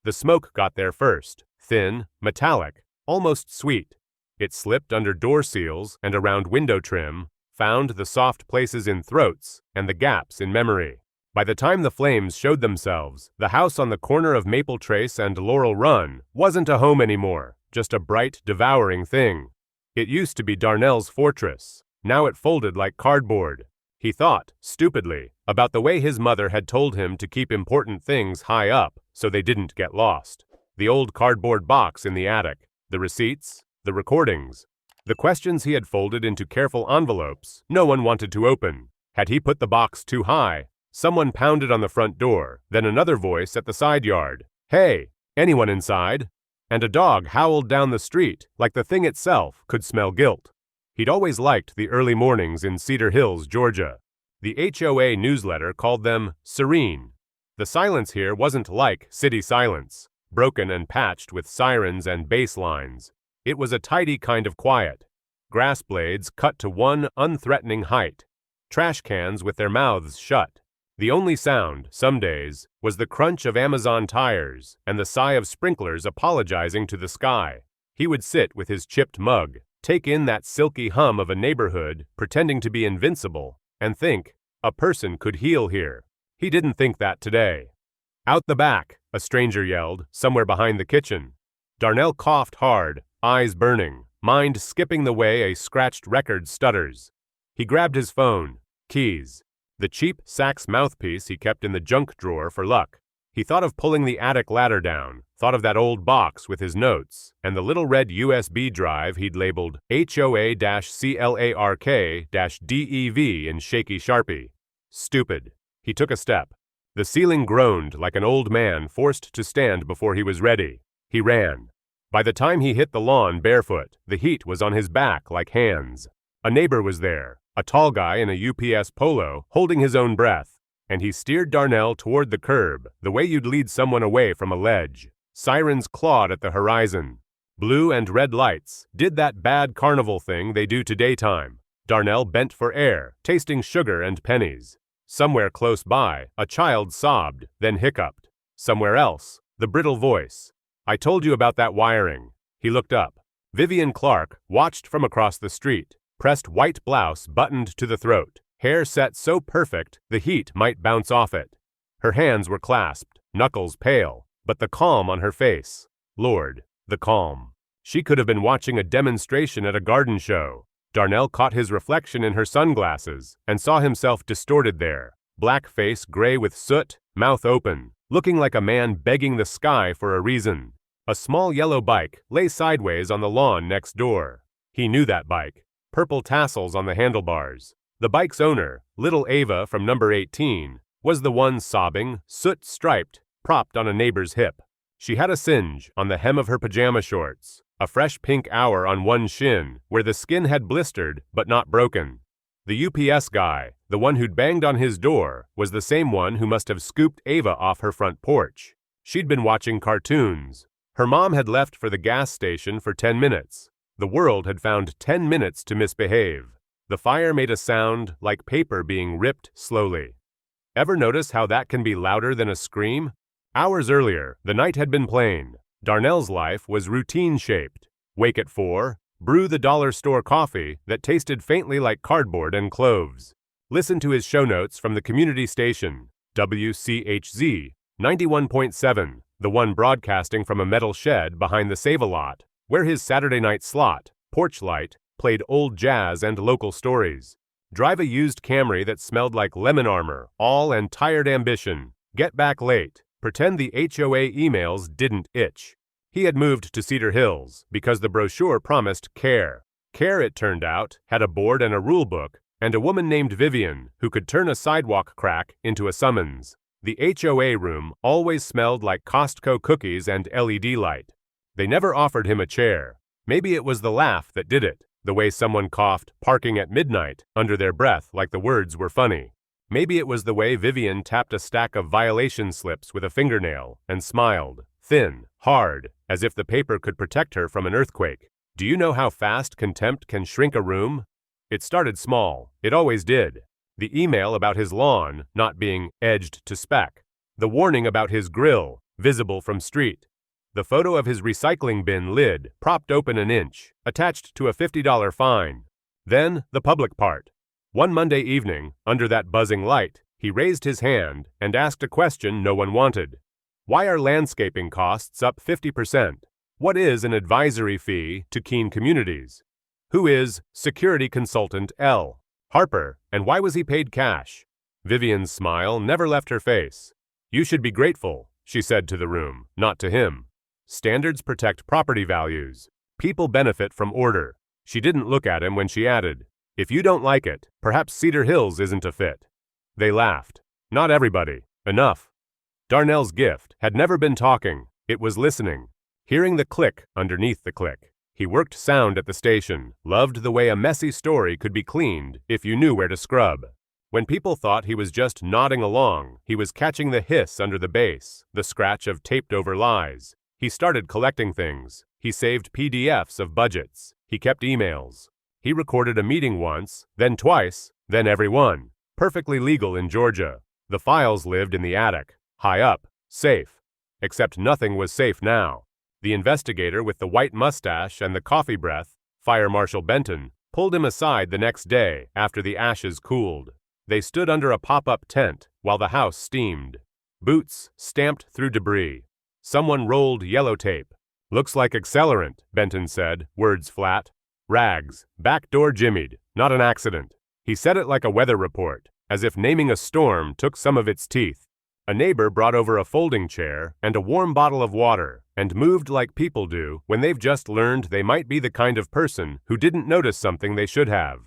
The smoke got there first, thin, metallic, almost sweet. It slipped under door seals and around window trim, found the soft places in throats and the gaps in memory. By the time the flames showed themselves, the house on the corner of Maple Trace and Laurel Run wasn't a home anymore, just a bright, devouring thing. It used to be Darnell's fortress. Now it folded like cardboard. He thought, stupidly, about the way his mother had told him to keep important things high up so they didn't get lost. The old cardboard box in the attic, the receipts, the recordings, the questions he had folded into careful envelopes no one wanted to open. Had he put the box too high? Someone pounded on the front door, then another voice at the side yard. "Hey, anyone inside?" And a dog howled down the street like the thing itself could smell guilt. He'd always liked the early mornings in Cedar Hills, Georgia. The HOA newsletter called them serene. The silence here wasn't like city silence, broken and patched with sirens and bass lines. It was a tidy kind of quiet. Grass blades cut to one unthreatening height. Trash cans with their mouths shut. The only sound, some days, was the crunch of Amazon tires and the sigh of sprinklers apologizing to the sky. He would sit with his chipped mug, take in that silky hum of a neighborhood pretending to be invincible, and think, a person could heal here. He didn't think that today. "Out the back," a stranger yelled, somewhere behind the kitchen. Darnell coughed hard, eyes burning, mind skipping the way a scratched record stutters. He grabbed his phone, keys, the cheap Saks mouthpiece he kept in the junk drawer for luck. He thought of pulling the attic ladder down, thought of that old box with his notes, and the little red USB drive he'd labeled HOA-CLARK-DEV in shaky Sharpie. Stupid. He took a step. The ceiling groaned like an old man forced to stand before he was ready. He ran. By the time he hit the lawn barefoot, the heat was on his back like hands. A neighbor was there, a tall guy in a UPS polo, holding his own breath, and he steered Darnell toward the curb, the way you'd lead someone away from a ledge. Sirens clawed at the horizon. Blue and red lights did that bad carnival thing they do to daytime. Darnell bent for air, tasting sugar and pennies. Somewhere close by, a child sobbed, then hiccuped. Somewhere else, the brittle voice. "I told you about that wiring." He looked up. Vivian Clark watched from across the street, pressed white blouse buttoned to the throat, hair set so perfect the heat might bounce off it. Her hands were clasped, knuckles pale, but the calm on her face. Lord, the calm. She could have been watching a demonstration at a garden show. Darnell caught his reflection in her sunglasses and saw himself distorted there, black face gray with soot, mouth open, looking like a man begging the sky for a reason. A small yellow bike lay sideways on the lawn next door. He knew that bike. Purple tassels on the handlebars. The bike's owner, little Ava from number 18, was the one sobbing, soot-striped, propped on a neighbor's hip. She had a singe on the hem of her pajama shorts, a fresh pink hour on one shin where the skin had blistered but not broken. The UPS guy, the one who'd banged on his door, was the same one who must have scooped Ava off her front porch. She'd been watching cartoons. Her mom had left for the gas station for 10 minutes. The world had found 10 minutes to misbehave. The fire made a sound like paper being ripped slowly. Ever notice how that can be louder than a scream? Hours earlier, the night had been plain. Darnell's life was routine-shaped. Wake at 4, brew the dollar store coffee that tasted faintly like cardboard and cloves. Listen to his show notes from the community station, WCHZ 91.7, the one broadcasting from a metal shed behind the Save-A-Lot, where his Saturday night slot, Porch Light, played old jazz and local stories. Drive a used Camry that smelled like lemon armor, all and tired ambition. Get back late. Pretend the HOA emails didn't itch. He had moved to Cedar Hills because the brochure promised care. Care, it turned out, had a board and a rule book, and a woman named Vivian who could turn a sidewalk crack into a summons. The HOA room always smelled like Costco cookies and LED light. They never offered him a chair. Maybe it was the laugh that did it, the way someone coughed parking at midnight under their breath like the words were funny. Maybe it was the way Vivian tapped a stack of violation slips with a fingernail and smiled, thin, hard, as if the paper could protect her from an earthquake. Do you know how fast contempt can shrink a room? It started small. It always did. The email about his lawn not being edged to spec. The warning about his grill visible from street. The photo of his recycling bin lid, propped open an inch, attached to a $50 fine. Then, the public part. One Monday evening, under that buzzing light, he raised his hand and asked a question no one wanted. Why are landscaping costs up 50%? What is an advisory fee to Keene Communities? Who is security consultant L. Harper, and why was he paid cash? Vivian's smile never left her face. You should be grateful, she said to the room, not to him. Standards protect property values. People benefit from order. She didn't look at him when she added, if you don't like it, perhaps Cedar Hills isn't a fit. They laughed. Not everybody. Enough. Darnell's gift had never been talking, it was listening. Hearing the click underneath the click. He worked sound at the station, loved the way a messy story could be cleaned if you knew where to scrub. When people thought he was just nodding along, he was catching the hiss under the bass, the scratch of taped-over lies. He started collecting things. He saved PDFs of budgets. He kept emails. He recorded a meeting once, then twice, then every one. Perfectly legal in Georgia. The files lived in the attic, high up, safe. Except nothing was safe now. The investigator with the white mustache and the coffee breath, Fire Marshal Benton, pulled him aside the next day after the ashes cooled. They stood under a pop-up tent while the house steamed. Boots stamped through debris. Someone rolled yellow tape. Looks like accelerant, Benton said, words flat. Rags, back door jimmied, not an accident. He said it like a weather report, as if naming a storm took some of its teeth. A neighbor brought over a folding chair and a warm bottle of water and moved like people do when they've just learned they might be the kind of person who didn't notice something they should have.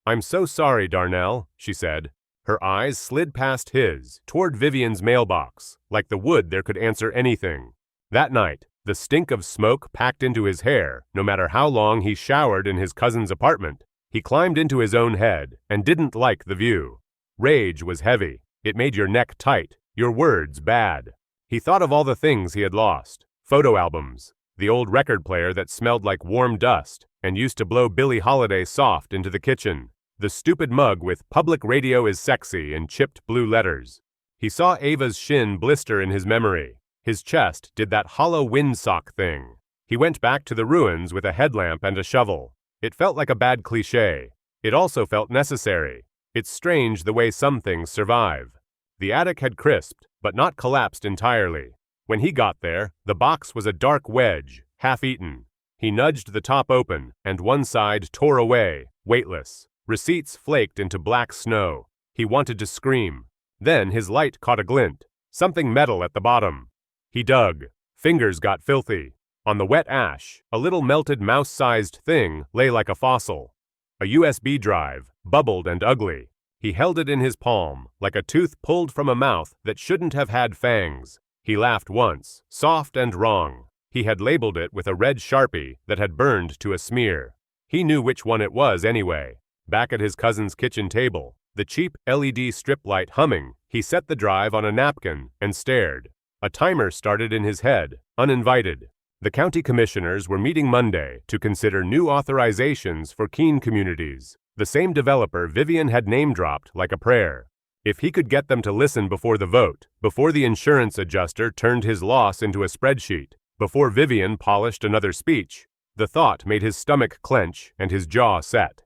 I'm so sorry, Darnell, she said. Her eyes slid past his, toward Vivian's mailbox, like the wood there could answer anything. That night, the stink of smoke packed into his hair, no matter how long he showered in his cousin's apartment. He climbed into his own head and didn't like the view. Rage was heavy. It made your neck tight, your words bad. He thought of all the things he had lost. Photo albums, the old record player that smelled like warm dust and used to blow Billie Holiday soft into the kitchen, the stupid mug with "Public Radio is sexy" in chipped blue letters. He saw Ava's shin blister in his memory. His chest did that hollow windsock thing. He went back to the ruins with a headlamp and a shovel. It felt like a bad cliché. It also felt necessary. It's strange the way some things survive. The attic had crisped, but not collapsed entirely. When he got there, the box was a dark wedge, half-eaten. He nudged the top open, and one side tore away, weightless. Receipts flaked into black snow. He wanted to scream. Then his light caught a glint. Something metal at the bottom. He dug. Fingers got filthy. On the wet ash, a little melted mouse-sized thing lay like a fossil. A USB drive, bubbled and ugly. He held it in his palm, like a tooth pulled from a mouth that shouldn't have had fangs. He laughed once, soft and wrong. He had labeled it with a red Sharpie that had burned to a smear. He knew which one it was anyway. Back at his cousin's kitchen table, the cheap LED strip light humming, he set the drive on a napkin and stared. A timer started in his head, uninvited. The county commissioners were meeting Monday to consider new authorizations for Keene Communities, the same developer Vivian had name-dropped like a prayer. If he could get them to listen before the vote, before the insurance adjuster turned his loss into a spreadsheet, before Vivian polished another speech, the thought made his stomach clench and his jaw set.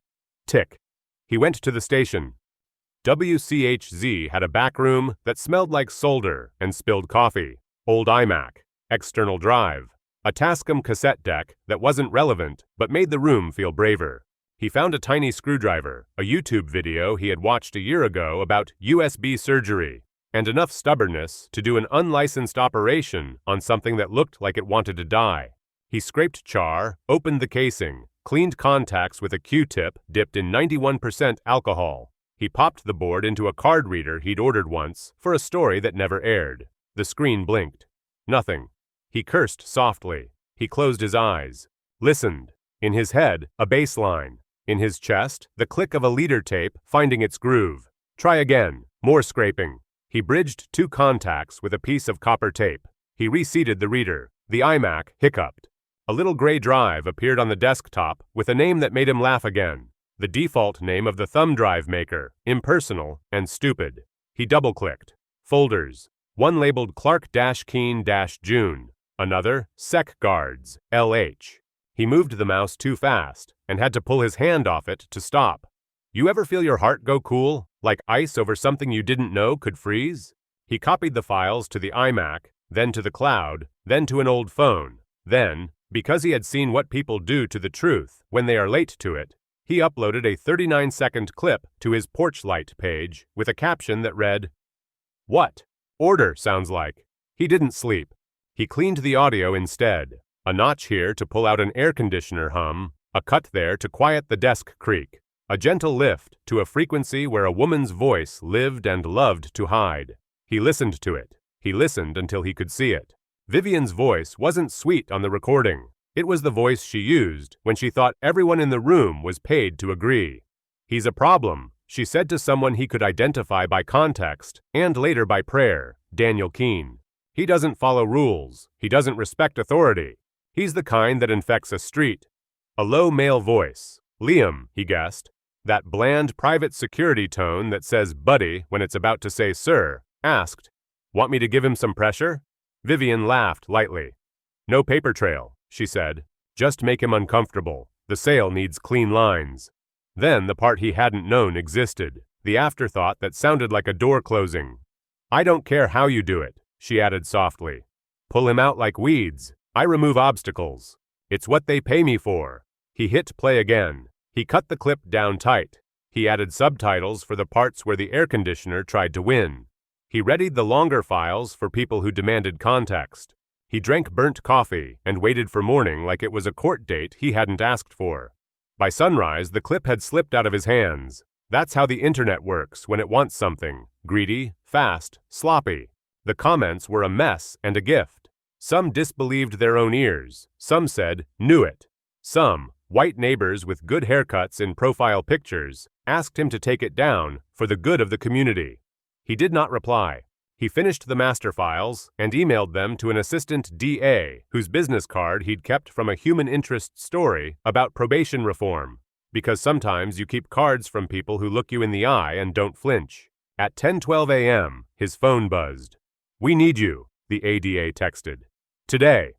Tick. He went to the station. WCHZ had a back room that smelled like solder and spilled coffee, old iMac, external drive, a Tascam cassette deck that wasn't relevant but made the room feel braver. He found a tiny screwdriver, a YouTube video he had watched a year ago about USB surgery, and enough stubbornness to do an unlicensed operation on something that looked like it wanted to die. He scraped char, opened the casing, cleaned contacts with a Q-tip dipped in 91% alcohol. He popped the board into a card reader he'd ordered once for a story that never aired. The screen blinked. Nothing. He cursed softly. He closed his eyes. Listened. In his head, a bass line. In his chest, the click of a leader tape finding its groove. Try again. More scraping. He bridged two contacts with a piece of copper tape. He reseated the reader. The iMac hiccuped. A little gray drive appeared on the desktop with a name that made him laugh again. The default name of the thumb drive maker, impersonal and stupid. He double-clicked. Folders. One labeled Clark-Keen-June, another Sec Guards, LH. He moved the mouse too fast and had to pull his hand off it to stop. You ever feel your heart go cool, like ice over something you didn't know could freeze? He copied the files to the iMac, then to the cloud, then to an old phone. Then, because he had seen what people do to the truth when they are late to it, he uploaded a 39-second clip to his porch light page with a caption that read, "What? Order sounds like." He didn't sleep. He cleaned the audio instead. A notch here to pull out an air conditioner hum, a cut there to quiet the desk creak, a gentle lift to a frequency where a woman's voice lived and loved to hide. He listened to it. He listened until he could see it. Vivian's voice wasn't sweet on the recording. It was the voice she used when she thought everyone in the room was paid to agree. "He's a problem," she said to someone he could identify by context and later by prayer, Daniel Keene. "He doesn't follow rules. He doesn't respect authority. He's the kind that infects a street." A low male voice. Liam, he guessed. That bland private security tone that says buddy when it's about to say sir, asked, "Want me to give him some pressure?" Vivian laughed lightly. "No paper trail," she said. "Just make him uncomfortable. The sale needs clean lines." Then the part he hadn't known existed, the afterthought that sounded like a door closing. "I don't care how you do it," she added softly. "Pull him out like weeds. I remove obstacles. It's what they pay me for." He hit play again. He cut the clip down tight. He added subtitles for the parts where the air conditioner tried to win. He readied the longer files for people who demanded context. He drank burnt coffee and waited for morning like it was a court date he hadn't asked for. By sunrise, the clip had slipped out of his hands. That's how the internet works when it wants something. Greedy, fast, sloppy. The comments were a mess and a gift. Some disbelieved their own ears. Some said, "Knew it." Some, white neighbors with good haircuts in profile pictures, asked him to take it down for the good of the community. He did not reply. He finished the master files and emailed them to an assistant DA whose business card he'd kept from a human interest story about probation reform, because sometimes you keep cards from people who look you in the eye and don't flinch. At 10:12 a.m., his phone buzzed. "We need you," the ADA texted. "Today."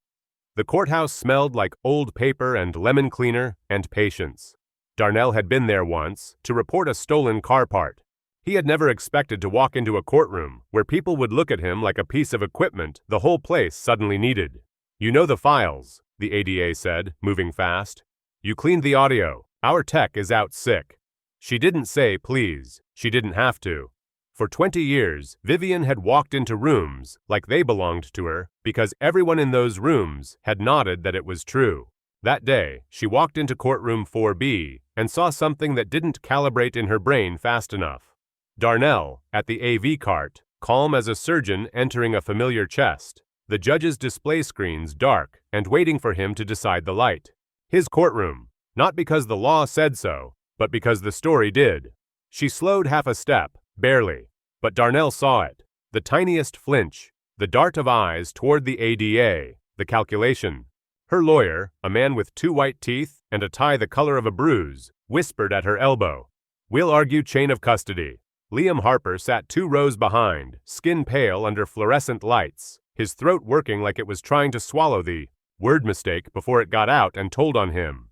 The courthouse smelled like old paper and lemon cleaner and patience. Darnell had been there once to report a stolen car part. He had never expected to walk into a courtroom where people would look at him like a piece of equipment the whole place suddenly needed. "You know the files," the ADA said, moving fast. "You cleaned the audio. Our tech is out sick." She didn't say please. She didn't have to. For 20 years, Vivian had walked into rooms like they belonged to her because everyone in those rooms had nodded that it was true. That day, she walked into courtroom 4B and saw something that didn't calibrate in her brain fast enough. Darnell, at the AV cart, calm as a surgeon entering a familiar chest, the judge's display screens dark and waiting for him to decide the light. His courtroom, not because the law said so, but because the story did. She slowed half a step, barely, but Darnell saw it, the tiniest flinch, the dart of eyes toward the ADA, the calculation. Her lawyer, a man with 2 white teeth and a tie the color of a bruise, whispered at her elbow, "We'll argue chain of custody." Liam Harper sat 2 rows behind, skin pale under fluorescent lights, his throat working like it was trying to swallow the word mistake before it got out and told on him.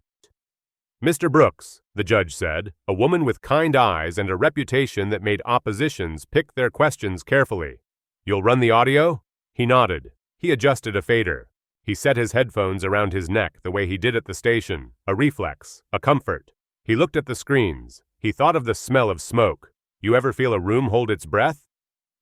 "Mr. Brooks," the judge said, a woman with kind eyes and a reputation that made oppositions pick their questions carefully. "You'll run the audio?" He nodded. He adjusted a fader. He set his headphones around his neck the way he did at the station, a reflex, a comfort. He looked at the screens. He thought of the smell of smoke. You ever feel a room hold its breath?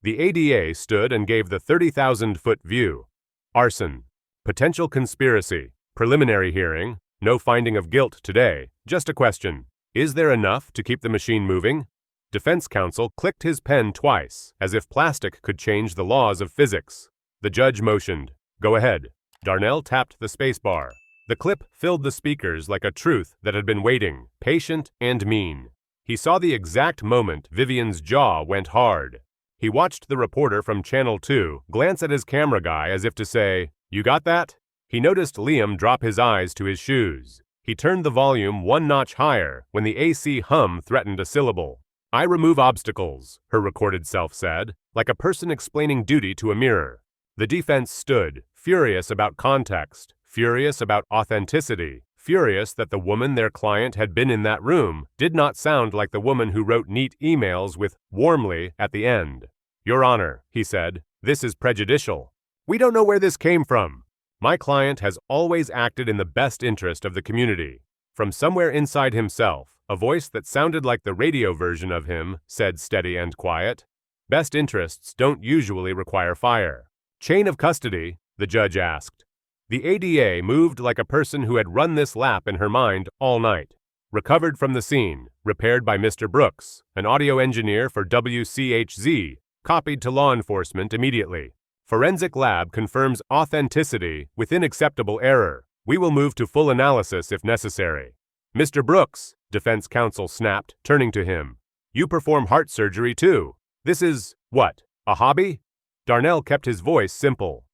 The ADA stood and gave the 30,000-foot view. Arson. Potential conspiracy. Preliminary hearing. No finding of guilt today. Just a question. Is there enough to keep the machine moving? Defense counsel clicked his pen twice, as if plastic could change the laws of physics. The judge motioned. "Go ahead." Darnell tapped the spacebar. The clip filled the speakers like a truth that had been waiting, patient and mean. He saw the exact moment Vivian's jaw went hard. He watched the reporter from Channel 2 glance at his camera guy as if to say, "You got that?" He noticed Liam drop his eyes to his shoes. He turned the volume 1 notch higher when the AC hum threatened a syllable. "I remove obstacles," her recorded self said. like a person explaining duty to a mirror. The defense stood, furious about context, furious about authenticity, furious that the woman their client had been in that room did not sound like the woman who wrote neat emails with "warmly" at the end. "Your Honor," he said, "this is prejudicial. We don't know where this came from. My client has always acted in the best interest of the community." From somewhere inside himself, a voice that sounded like the radio version of him said, steady and quiet, "Best interests don't usually require fire." "Chain of custody?" the judge asked. The ADA moved like a person who had run this lap in her mind all night. "Recovered from the scene, repaired by Mr. Brooks, an audio engineer for WCHZ, copied to law enforcement immediately. Forensic lab confirms authenticity within acceptable error. We will move to full analysis if necessary." "Mr. Brooks," defense counsel snapped, turning to him, "you perform heart surgery too. This is, what, a hobby?" Darnell kept his voice simple.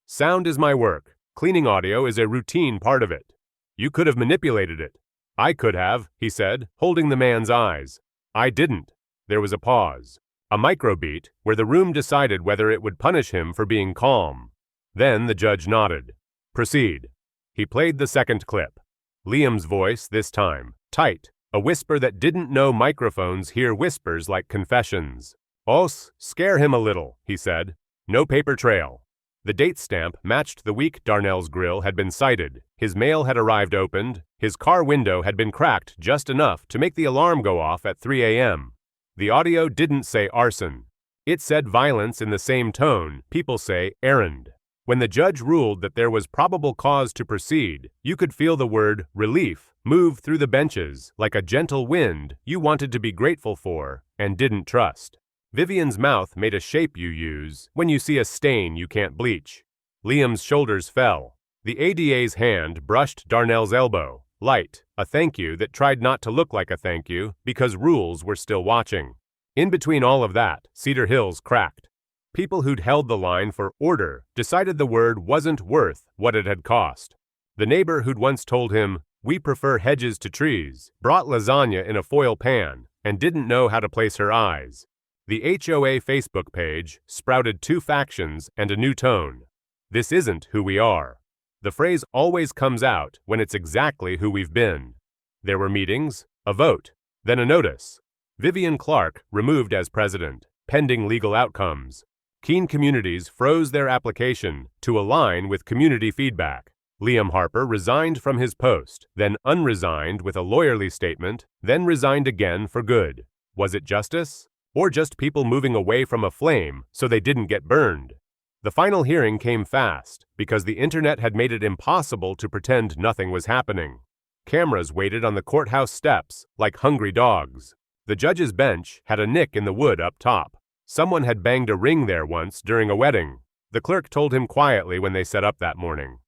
"Sound is my work. Cleaning audio is a routine part of it. You could have manipulated it." "I could have," he said, holding the man's eyes. "I didn't." There was a pause. A microbeat where the room decided whether it would punish him for being calm. Then the judge nodded. "Proceed." He played the second clip. Liam's voice this time, tight, a whisper that didn't know microphones hear whispers like confessions. "Os, scare him a little," he said. "No paper trail." The date stamp matched the week Darnell's grill had been cited. His mail had arrived opened. His car window had been cracked just enough to make the alarm go off at 3 a.m. The audio didn't say arson. It said violence in the same tone people say errand. When the judge ruled that there was probable cause to proceed, you could feel the word relief move through the benches like a gentle wind you wanted to be grateful for and didn't trust. Vivian's mouth made a shape you use when you see a stain you can't bleach. Liam's shoulders fell. The ADA's hand brushed Darnell's elbow, light, a thank you that tried not to look like a thank you because rules were still watching. In between all of that, Cedar Hills cracked. People who'd held the line for order decided the word wasn't worth what it had cost. The neighbor who'd once told him, "We prefer hedges to trees," brought lasagna in a foil pan and didn't know how to place her eyes. The HOA Facebook page sprouted two factions and a new tone. "This isn't who we are." The phrase always comes out when it's exactly who we've been. There were meetings, a vote, then a notice. Vivian Clark removed as president, pending legal outcomes. Keene Communities froze their application to align with community feedback. Liam Harper resigned from his post, then unresigned with a lawyerly statement, then resigned again for good. Was it justice? Or just people moving away from a flame so they didn't get burned? The final hearing came fast because the internet had made it impossible to pretend nothing was happening. Cameras waited on the courthouse steps like hungry dogs. The judge's bench had a nick in the wood up top. Someone had banged a ring there once during a wedding. The clerk told him quietly when they set up that morning.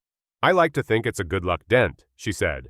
"I like to think it's a good luck dent," she said.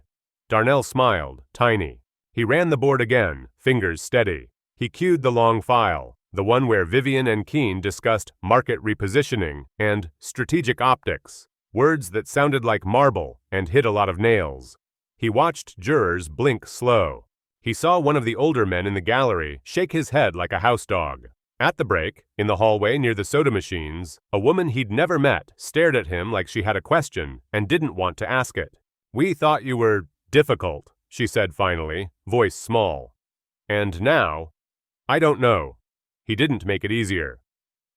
Darnell smiled, tiny. He ran the board again, fingers steady. He cued the long file, the one where Vivian and Keene discussed market repositioning and strategic optics, words that sounded like marble and hit a lot of nails. He watched jurors blink slow. He saw one of the older men in the gallery shake his head like a house dog. At the break, in the hallway near the soda machines, a woman he'd never met stared at him like she had a question and didn't want to ask it. "We thought you were difficult," she said finally, voice small. "And now, I don't know." He didn't make it easier.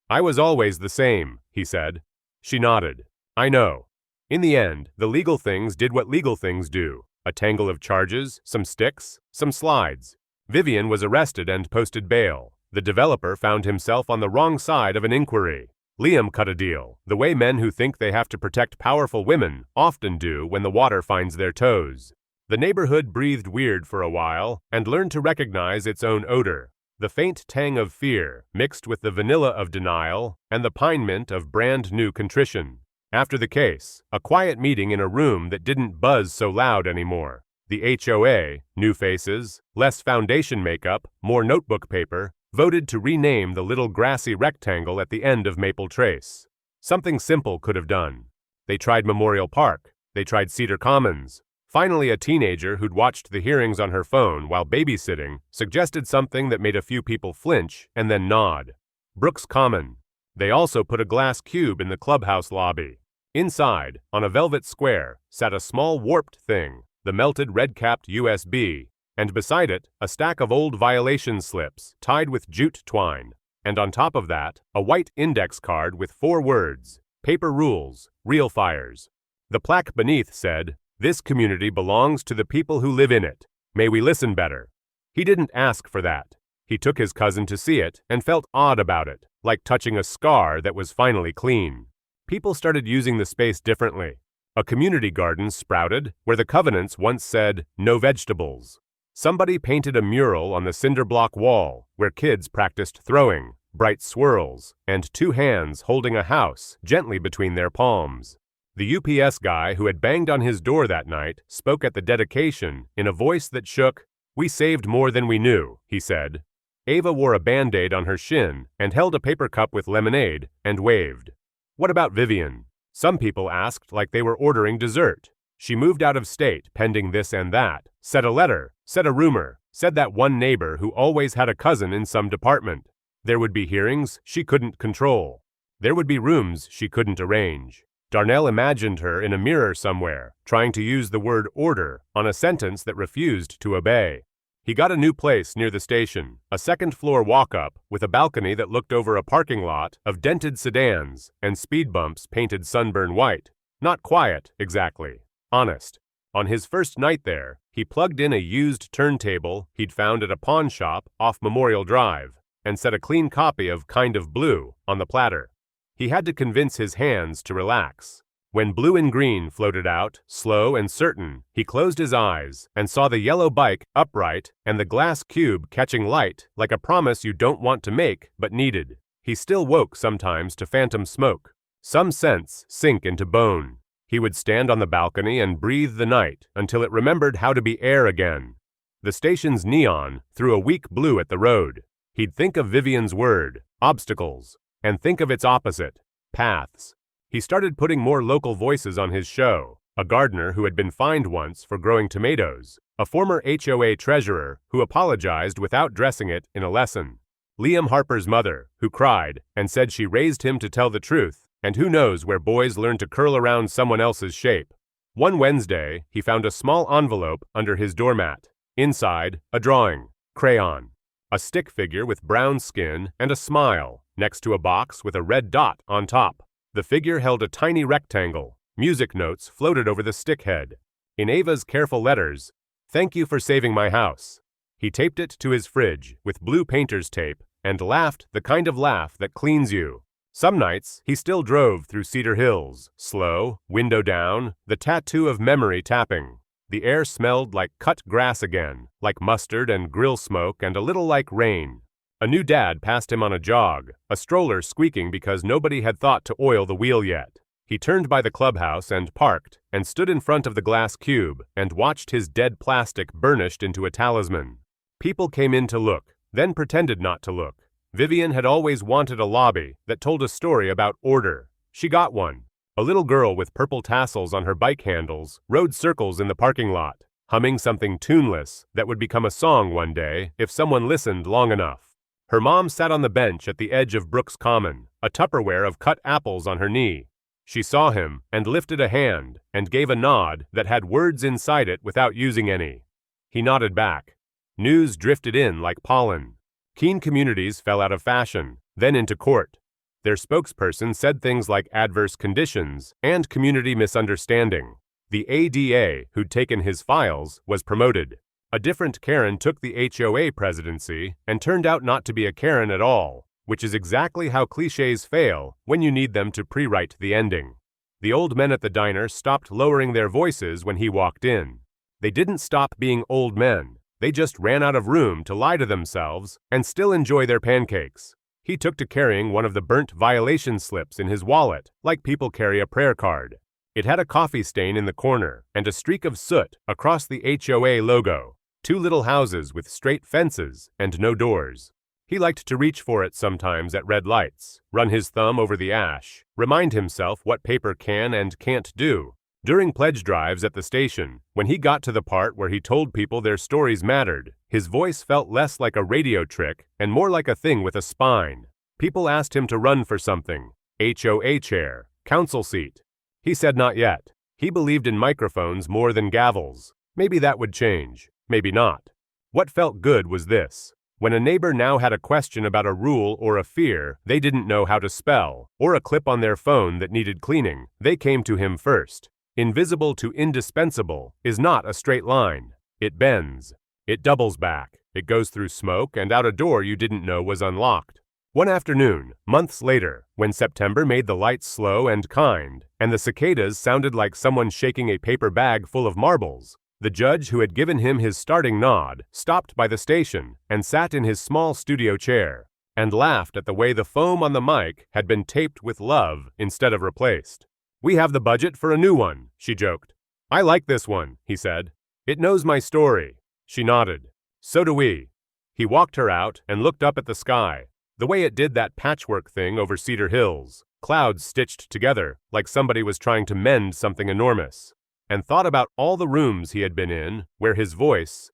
"I was always the same," he said. She nodded. "I know." In the end, the legal things did what legal things do. A tangle of charges, some sticks, some slides. Vivian was arrested and posted bail. The developer found himself on the wrong side of an inquiry. Liam cut a deal, the way men who think they have to protect powerful women often do when the water finds their toes. The neighborhood breathed weird for a while and learned to recognize its own odor. The faint tang of fear mixed with the vanilla of denial and the pine mint of brand new contrition. After the case, a quiet meeting in a room that didn't buzz so loud anymore. The HOA, new faces, less foundation makeup, more notebook paper, voted to rename the little grassy rectangle at the end of Maple Trace. Something simple could have done. They tried Memorial Park. They tried Cedar Commons. Finally, a teenager who'd watched the hearings on her phone while babysitting suggested something that made a few people flinch and then nod. Brooks Common. They also put a glass cube in the clubhouse lobby. Inside, on a velvet square, sat a small warped thing, the melted red-capped USB, and beside it, a stack of old violation slips tied with jute twine, and on top of that, a white index card with 4 words, Paper Rules, Real Fires. The plaque beneath said, "This community belongs to the people who live in it. May we listen better." He didn't ask for that. He took his cousin to see it and felt odd about it, like touching a scar that was finally clean. People started using the space differently. A community garden sprouted where the covenants once said, "No vegetables." Somebody painted a mural on the cinder block wall where kids practiced throwing, bright swirls, and 2 hands holding a house gently between their palms. The UPS guy who had banged on his door that night spoke at the dedication in a voice that shook. "We saved more than we knew," he said. Ava wore a Band-Aid on her shin and held a paper cup with lemonade and waved. What about Vivian? Some people asked like they were ordering dessert. She moved out of state pending this and that, said a letter, said a rumor, said that one neighbor who always had a cousin in some department. There would be hearings she couldn't control. There would be rooms she couldn't arrange. Darnell imagined her in a mirror somewhere, trying to use the word order on a sentence that refused to obey. He got a new place near the station, a second-floor walk-up with a balcony that looked over a parking lot of dented sedans and speed bumps painted sunburn white. Not quiet, exactly. Honest. On his first night there, he plugged in a used turntable he'd found at a pawn shop off Memorial Drive and set a clean copy of Kind of Blue on the platter. He had to convince his hands to relax. When Blue and Green floated out, slow and certain, he closed his eyes and saw the yellow bike upright and the glass cube catching light like a promise you don't want to make but needed. He still woke sometimes to phantom smoke. Some sense sink into bone. He would stand on the balcony and breathe the night until it remembered how to be air again. The station's neon threw a weak blue at the road. He'd think of Vivian's word, obstacles, and think of its opposite, paths. He started putting more local voices on his show, a gardener who had been fined once for growing tomatoes, a former HOA treasurer who apologized without dressing it in a lesson, Liam Harper's mother, who cried and said she raised him to tell the truth, and who knows where boys learn to curl around someone else's shape. One Wednesday, he found a small envelope under his doormat. Inside, a drawing, crayon, a stick figure with brown skin and a smile, next to a box with a red dot on top. The figure held a tiny rectangle. Music notes floated over the stick head. In Ava's careful letters, "Thank you for saving my house." He taped it to his fridge with blue painter's tape and laughed the kind of laugh that cleans you. Some nights, he still drove through Cedar Hills, slow, window down, the tattoo of memory tapping. The air smelled like cut grass again, like mustard and grill smoke and a little like rain. A new dad passed him on a jog, a stroller squeaking because nobody had thought to oil the wheel yet. He turned by the clubhouse and parked, and stood in front of the glass cube and watched his dead plastic burnished into a talisman. People came in to look, then pretended not to look. Vivian had always wanted a lobby that told a story about order. She got one. A little girl with purple tassels on her bike handles rode circles in the parking lot, humming something tuneless that would become a song one day if someone listened long enough. Her mom sat on the bench at the edge of Brooks Common, a Tupperware of cut apples on her knee. She saw him and lifted a hand and gave a nod that had words inside it without using any. He nodded back. News drifted in like pollen. Keen communities fell out of fashion, then into court. Their spokesperson said things like adverse conditions and community misunderstanding. The ADA, who'd taken his files, was promoted. A different Karen took the HOA presidency and turned out not to be a Karen at all, which is exactly how clichés fail when you need them to pre-write the ending. The old men at the diner stopped lowering their voices when he walked in. They didn't stop being old men. They just ran out of room to lie to themselves and still enjoy their pancakes. He took to carrying one of the burnt violation slips in his wallet, like people carry a prayer card. It had a coffee stain in the corner and a streak of soot across the HOA logo. 2 little houses with straight fences and no doors. He liked to reach for it sometimes at red lights, run his thumb over the ash, remind himself what paper can and can't do. During pledge drives at the station, when he got to the part where he told people their stories mattered, his voice felt less like a radio trick and more like a thing with a spine. People asked him to run for something, HOA chair, council seat. He said not yet. He believed in microphones more than gavels. Maybe that would change, maybe not. What felt good was this. When a neighbor now had a question about a rule or a fear they didn't know how to spell, or a clip on their phone that needed cleaning, they came to him first. Invisible to indispensable is not a straight line. It bends. It doubles back. It goes through smoke and out a door you didn't know was unlocked. One afternoon, months later, when September made the lights slow and kind, and the cicadas sounded like someone shaking a paper bag full of marbles, the judge who had given him his starting nod stopped by the station and sat in his small studio chair, and laughed at the way the foam on the mic had been taped with love instead of replaced. "We have the budget for a new one," she joked. "I like this one," he said. "It knows my story." She nodded. "So do we." He walked her out and looked up at the sky, the way it did that patchwork thing over Cedar Hills, clouds stitched together like somebody was trying to mend something enormous, and thought about all the rooms he had been in where his voice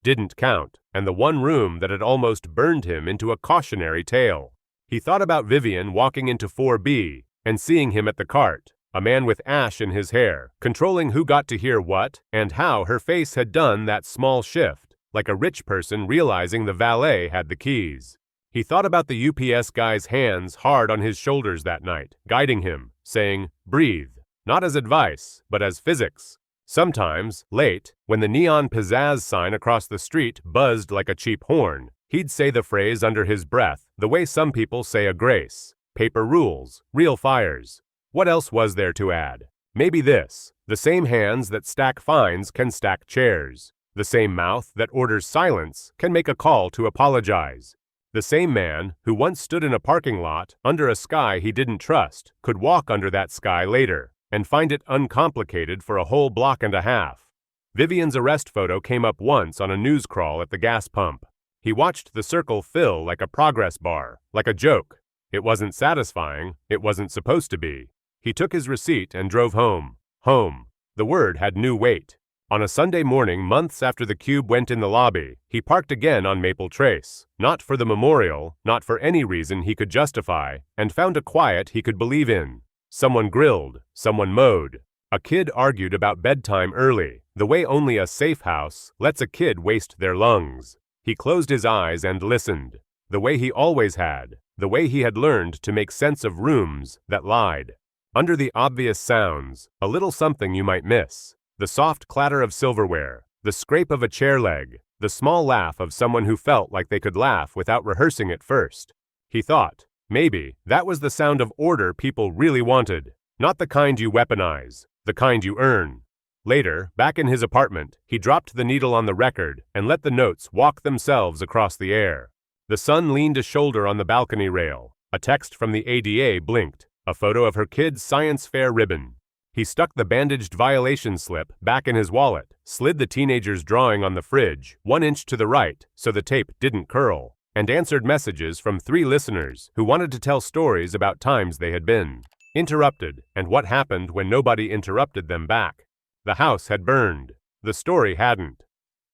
didn't count, and the one room that had almost burned him into a cautionary tale. He thought about Vivian walking into 4B and seeing him at the cart, a man with ash in his hair, controlling who got to hear what and how her face had done that small shift, like a rich person realizing the valet had the keys. He thought about the UPS guy's hands hard on his shoulders that night, guiding him, saying, "Breathe," not as advice, but as physics. Sometimes, late, when the neon pizzazz sign across the street buzzed like a cheap horn, he'd say the phrase under his breath, the way some people say a grace. Paper rules, real fires. What else was there to add? Maybe this: the same hands that stack fines can stack chairs. The same mouth that orders silence can make a call to apologize. The same man who once stood in a parking lot under a sky he didn't trust could walk under that sky later and find it uncomplicated for a whole block and a half. Vivian's arrest photo came up once on a news crawl at the gas pump. He watched the circle fill like a progress bar, like a joke. It wasn't satisfying. It wasn't supposed to be. He took his receipt and drove home. Home. The word had new weight. On a Sunday morning months after the cube went in the lobby, he parked again on Maple Trace, not for the memorial, not for any reason he could justify, and found a quiet he could believe in. Someone grilled, someone mowed. A kid argued about bedtime early, the way only a safe house lets a kid waste their lungs. He closed his eyes and listened, the way he always had, the way he had learned to make sense of rooms that lied. Under the obvious sounds, a little something you might miss. The soft clatter of silverware, the scrape of a chair leg, the small laugh of someone who felt like they could laugh without rehearsing it first. He thought, maybe, that was the sound of order people really wanted, not the kind you weaponize, the kind you earn. Later, back in his apartment, he dropped the needle on the record and let the notes walk themselves across the air. The sun leaned a shoulder on the balcony rail. A text from the ADA blinked, a photo of her kid's science fair ribbon. He stuck the bandaged violation slip back in his wallet, slid the teenager's drawing on the fridge 1 inch to the right so the tape didn't curl, and answered messages from 3 listeners who wanted to tell stories about times they had been interrupted and what happened when nobody interrupted them back. The house had burned. The story hadn't.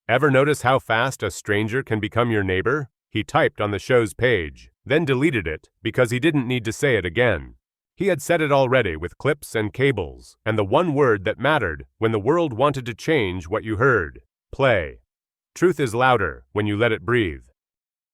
Ever notice how fast a stranger can become your neighbor? He typed on the show's page, then deleted it because he didn't need to say it again. He had said it already with clips and cables, and the one word that mattered when the world wanted to change what you heard: play. Truth is louder when you let it breathe.